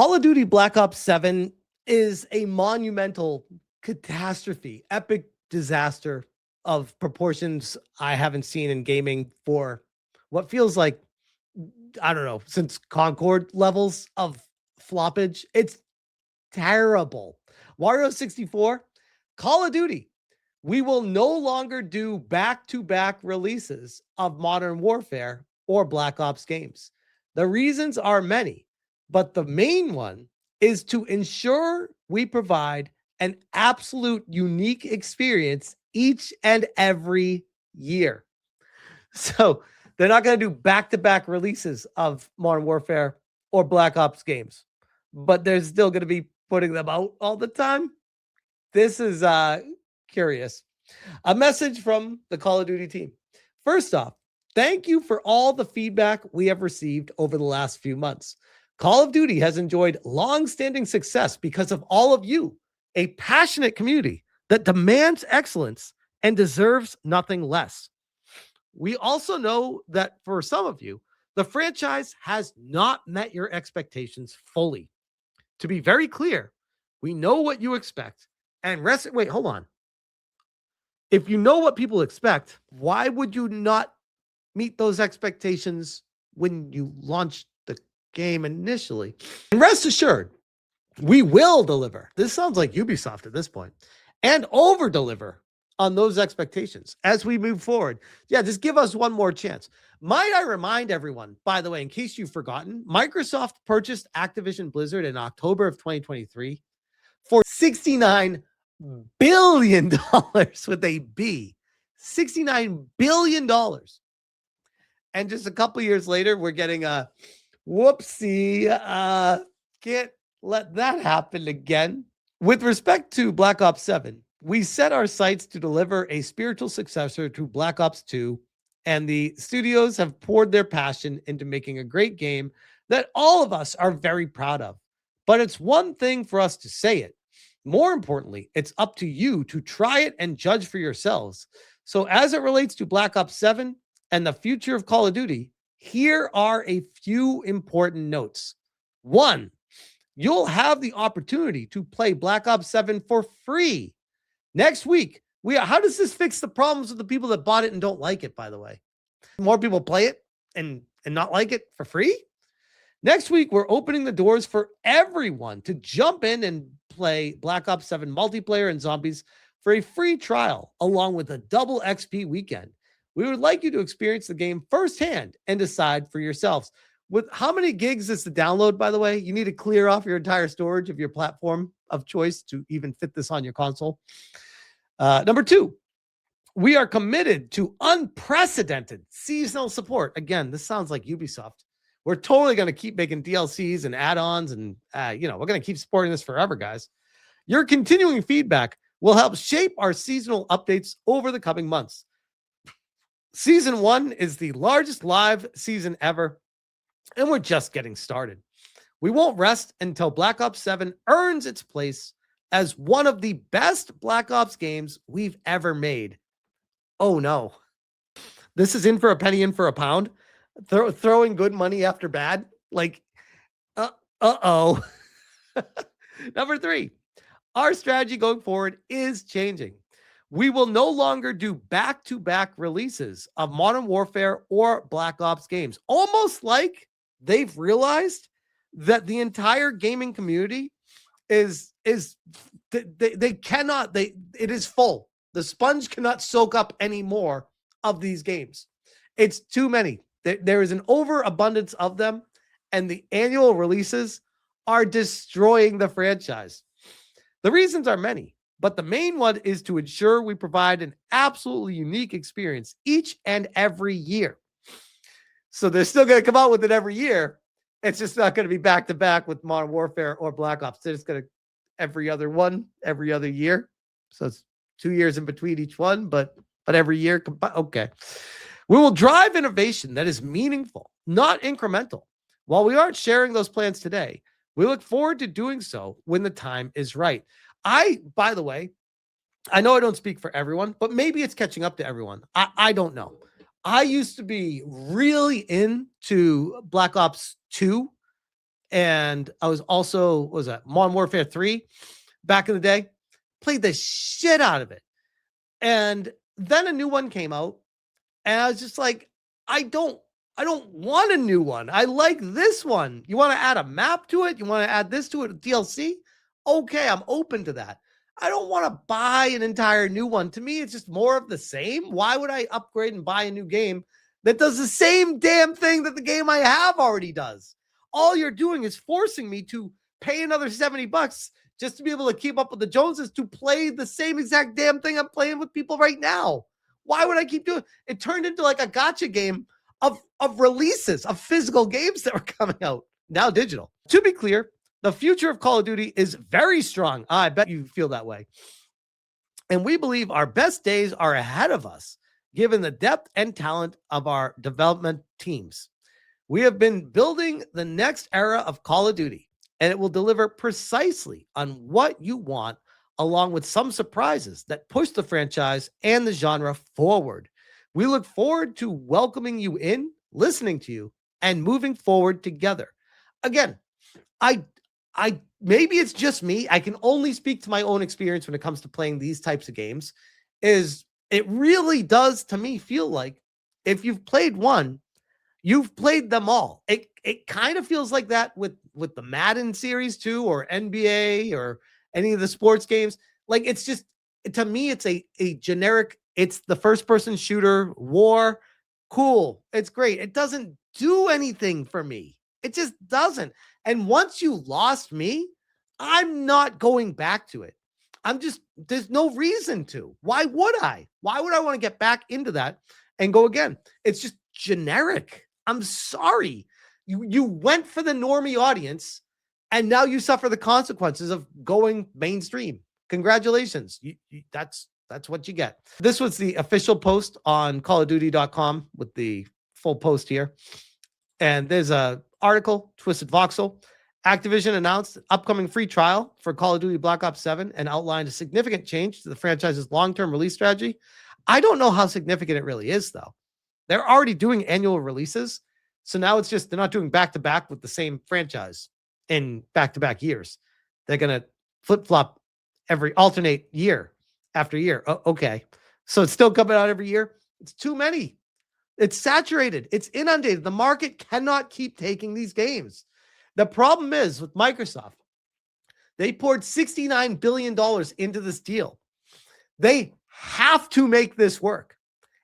Call of Duty Black Ops 7 is a monumental catastrophe, epic disaster of proportions I haven't seen in gaming for what feels like, I don't know, since Concord levels of floppage. It's terrible. Wario 64, Call of Duty. We will no longer do back-to-back releases of Modern Warfare or Black Ops games. The reasons are many, but the main one is to ensure we provide an absolute unique experience each and every year. So they're not going to do back-to-back releases of Modern Warfare or Black Ops games, but they're still going to be putting them out all the time. This is curious. A message from the Call of Duty team. First off, thank you for all the feedback we have received over the last few months. Call of Duty has enjoyed long-standing success because of all of you, a passionate community that demands excellence and deserves nothing less. We also know that for some of you, the franchise has not met your expectations fully. To be very clear, we know what you expect. And wait, hold on. If you know what people expect, why would you not meet those expectations when you launched the game initially? And rest assured, we will deliver. This sounds like Ubisoft at this point, and over deliver on those expectations as we move forward. Yeah, just give us one more chance. Might I remind everyone, by the way, in case you've forgotten, Microsoft purchased Activision Blizzard in October of 2023 for $69 billion with a B. $69 billion. And just a couple years later, we're getting a whoopsie. Can't let that happen again. With respect to Black Ops 7, we set our sights to deliver a spiritual successor to Black Ops 2, and the studios have poured their passion into making a great game that all of us are very proud of. But it's one thing for us to say it. More importantly, it's up to you to try it and judge for yourselves. So as it relates to Black Ops 7 and the future of Call of Duty, here are a few important notes. One, you'll have the opportunity to play Black Ops 7 for free next week. How does this fix the problems of the people that bought it and don't like it, by the way? More people play it and not like it for free? Next week, we're opening the doors for everyone to jump in and play Black Ops 7 multiplayer and zombies for a free trial, along with a double XP weekend. We would like you to experience the game firsthand and decide for yourselves. With how many gigs is the download, by the way? You need to clear off your entire storage of your platform of choice to even fit this on your console. Number two, we are committed to unprecedented seasonal support. Again, this sounds like Ubisoft. We're totally going to keep making DLCs and add-ons, and we're going to keep supporting this forever, guys. Your continuing feedback will help shape our seasonal updates over the coming months. Season 1 is the largest live season ever, and we're just getting started. We won't rest until Black Ops 7 earns its place as one of the best Black Ops games we've ever made. Oh, no. This is in for a penny, in for a pound. Throwing good money after bad. Like, uh-oh. Number 3, our strategy going forward is changing. We will no longer do back-to-back releases of Modern Warfare or Black Ops games. Almost like they've realized that the entire gaming community it is full. The sponge cannot soak up any more of these games. It's too many. There is an overabundance of them, and the annual releases are destroying the franchise. The reasons are many, but the main one is to ensure we provide an absolutely unique experience each and every year. So they're still going to come out with it every year. It's just not going to be back to back with Modern Warfare or Black Ops. They're just going to every other year. So it's 2 years in between each one, but every year. Okay. We will drive innovation that is meaningful, not incremental. While we aren't sharing those plans today, we look forward to doing so when the time is right. By the way, I know I don't speak for everyone, but maybe it's catching up to everyone. I don't know. I used to be really into Black Ops 2 and I was also, what was that, Modern Warfare 3 back in the day. Played the shit out of it. And then a new one came out, and I was just like, I don't want a new one. I like this one. You want to add a map to it? You want to add this to it, DLC? Okay, I'm open to that. I don't want to buy an entire new one. To me, it's just more of the same. Why would I upgrade and buy a new game that does the same damn thing that the game I have already does? All you're doing is forcing me to pay another $70 just to be able to keep up with the Joneses to play the same exact damn thing I'm playing with people right now. Why would I keep doing it? It turned into like a gotcha game of releases of physical games that were coming out, now digital. To be clear, the future of Call of Duty is very strong. I bet you feel that way. And we believe our best days are ahead of us, given the depth and talent of our development teams. We have been building the next era of Call of Duty, and it will deliver precisely on what you want, along with some surprises that push the franchise and the genre forward. We look forward to welcoming you in, listening to you, and moving forward together. Again, I maybe it's just me. I can only speak to my own experience when it comes to playing these types of games. Is it really does to me feel like if you've played one, you've played them all. It kind of feels like that with the Madden series too, or NBA, or any of the sports games. Like, it's just, to me, it's a generic, it's the first person shooter war. Cool. It's great. It doesn't do anything for me. It just doesn't. And once you lost me, I'm not going back to it. There's no reason to. Why would I? Why would I want to get back into that and go again? It's just generic. I'm sorry. You went for the normie audience, and now you suffer the consequences of going mainstream. Congratulations. That's what you get. This was the official post on callofduty.com with the full post here. And there's a article, Twisted Voxel. Activision announced an upcoming free trial for Call of Duty Black Ops 7 and outlined a significant change to the franchise's long-term release strategy. I don't know how significant it really is, though. They're already doing annual releases. So now it's just, they're not doing back-to-back with the same franchise in back-to-back years. They're going to flip-flop alternate year after year. Oh, okay. So it's still coming out every year. It's too many. It's saturated. It's inundated. The market cannot keep taking these games. The problem is with Microsoft, they poured $69 billion into this deal. They have to make this work.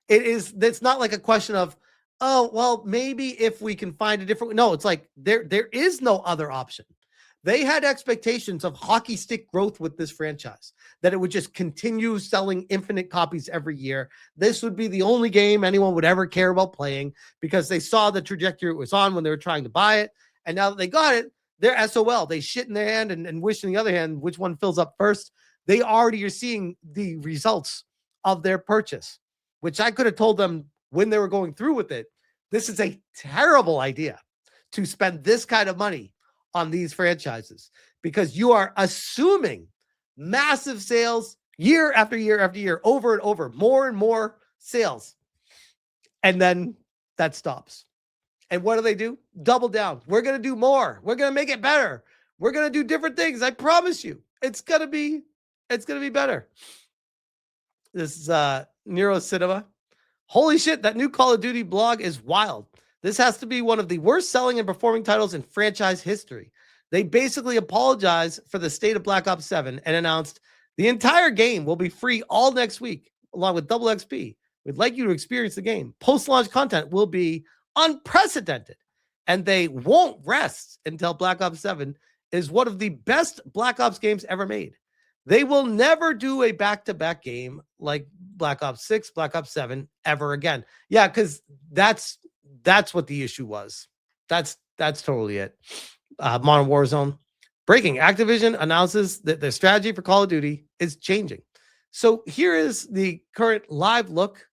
It's not like a question of, oh, well, maybe if we can find a different. No, it's like there is no other option. They had expectations of hockey stick growth with this franchise, that it would just continue selling infinite copies every year. This would be the only game anyone would ever care about playing, because they saw the trajectory it was on when they were trying to buy it. And now that they got it, they're SOL. They shit in their hand and wish in the other hand which one fills up first. They already are seeing the results of their purchase, which I could have told them when they were going through with it. This is a terrible idea to spend this kind of money on these franchises, because you are assuming massive sales year after year after year, over and over, more and more sales. And then that stops. And what do? Double down. We're going to do more. We're going to make it better. We're going to do different things. I promise you, it's going to be better. This is Nero Cinema. Holy shit, that new Call of Duty blog is wild. This has to be one of the worst selling and performing titles in franchise history. They basically apologized for the state of Black Ops 7 and announced the entire game will be free all next week, along with double XP. We'd like you to experience the game. Post-launch content will be unprecedented, and they won't rest until Black Ops 7 is one of the best Black Ops games ever made. They will never do a back-to-back game like Black Ops 6, Black Ops 7 ever again. Yeah, because that's what the issue was. That's totally it. Modern Warzone. Breaking. Activision announces that their strategy for Call of Duty is changing. So here is the current live look,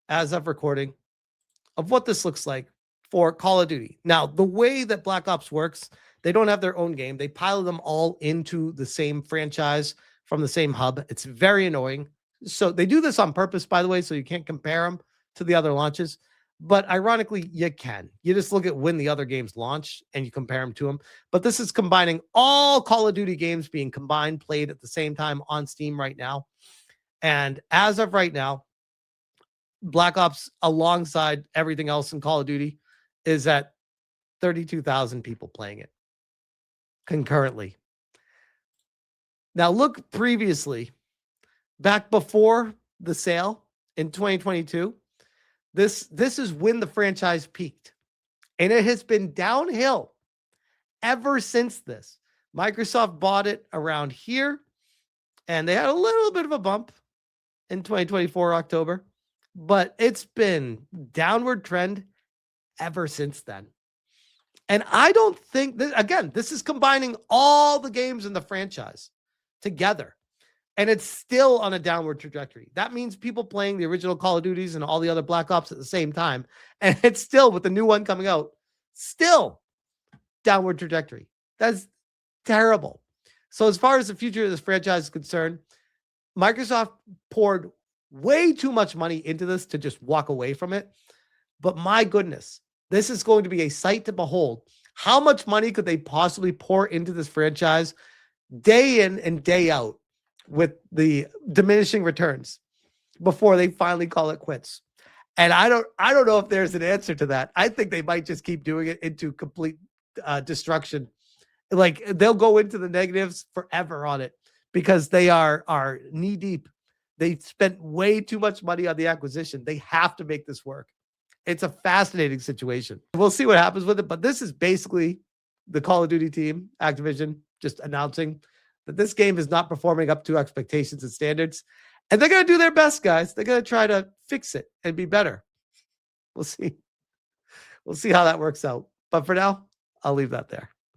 as of recording, of what this looks like for Call of Duty. Now, the way that Black Ops works, they don't have their own game. They pile them all into the same franchise from the same hub. It's very annoying. So they do this on purpose, by the way, so you can't compare them to the other launches. But ironically, you can. You just look at when the other games launch and you compare them to them. But this is combining all Call of Duty games being combined, played at the same time on Steam right now. And as of right now, Black Ops, alongside everything else in Call of Duty, is at 32,000 people playing it concurrently. Now, look previously, back before the sale in 2022, this is when the franchise peaked. And it has been downhill ever since this. Microsoft bought it around here, and they had a little bit of a bump in 2024 October, but it's been downward trend ever since then. And I don't think that, again, this is combining all the games in the franchise together, and it's still on a downward trajectory. That means people playing the original Call of Duties and all the other Black Ops at the same time, and it's still, with the new one coming out, still downward trajectory. That's terrible. So as far as the future of this franchise is concerned, Microsoft poured way too much money into this to just walk away from it. But my goodness, this is going to be a sight to behold. How much money could they possibly pour into this franchise day in and day out with the diminishing returns before they finally call it quits? And I don't know if there's an answer to that. I think they might just keep doing it into complete destruction. Like, they'll go into the negatives forever on it because they are knee deep. They spent way too much money on the acquisition. They have to make this work. It's a fascinating situation. We'll see what happens with it, but this is basically the Call of Duty team, Activision, just announcing that this game is not performing up to expectations and standards. And they're going to do their best, guys. They're going to try to fix it and be better. We'll see. We'll see how that works out. But for now, I'll leave that there.